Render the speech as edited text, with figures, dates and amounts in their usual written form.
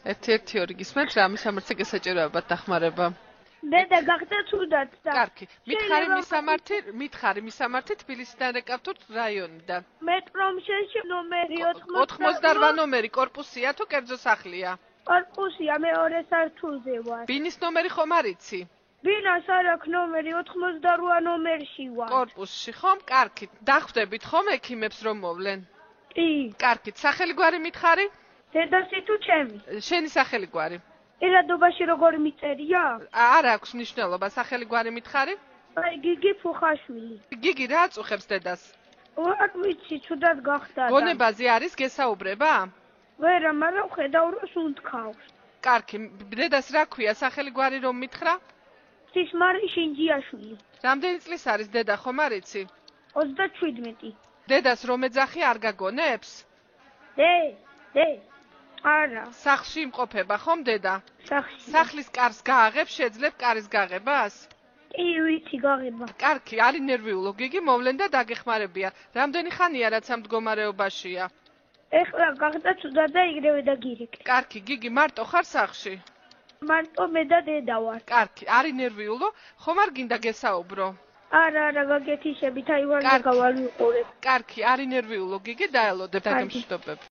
1-1-2 გისმენთ რა მისამართი გესაჭიროებათ დახმარება. დედა გახდა თუდად და კარგი. მითხარი მისამართი თბილისიდან ეკავთურთ რაიონიდან. მეტრომშენში ნომერი 88 ნომერი კორპუსია თუ კერძო სახლია? კორპუსია მეორე სართულზე ვარ. ბინის ნომერი ხომ არ იცი? ბინას არ აქვს ნომერი 88 ნომერში ვარ. კორპუსში ხომ? კარგი. დახვდებით ხომ ექიმებს რომ მოვლენ? კი. კარგი. სახელი გვარი მითხარი? დედასი თუ ჩემი? შენი სახელი გვარი? ელადობაში როგორ მიწერია? არ აქვს მნიშვნელობა, სახელი გვარი მითხარი? აი გიგი ფუხაშვილი. გიგი რა აწუხებს დედას? არ ვიცი, თუდად გახდა. გონებაზე არის გესაუბრება? ვერა, მაგრამ ხედავ რომ უნთქავს. კარგი, დედას რა ქვია, სახელი გვარი რომ მითხრა? სისმარი შინჯიაშვილი. რამდენი წლის არის დედა, ხომ არ იცი? 37. დედას რომ ეძახი არ გაგონებს? დე. არა. სახლში იმყოფება ხომ დედა? სახლში. სახლის კარს გააღებს, შეძლებ კარის გაღებას? კი, ვიცი გაღება. კარგი, არის ნერვიულო, გიგი მოვლენ და დაგეხმარებია. რამდენი ხანია რაც ამ მდგომარეობაშია? ეხლა გახდა თუდად და იგრევე დაგირეკე. კარგი, გიგი მარტო ხარ სახლში? მარტო მე და დედა ვარ. კარგი, არის ნერვიულო, ხომ არ გინდა გესაუბრო? არა, გაგეთიშებით, აი ვარ გავავიყურებ. კარგი, არის ნერვიულო, გიგი დაელოდებ და გემშვიდობებ.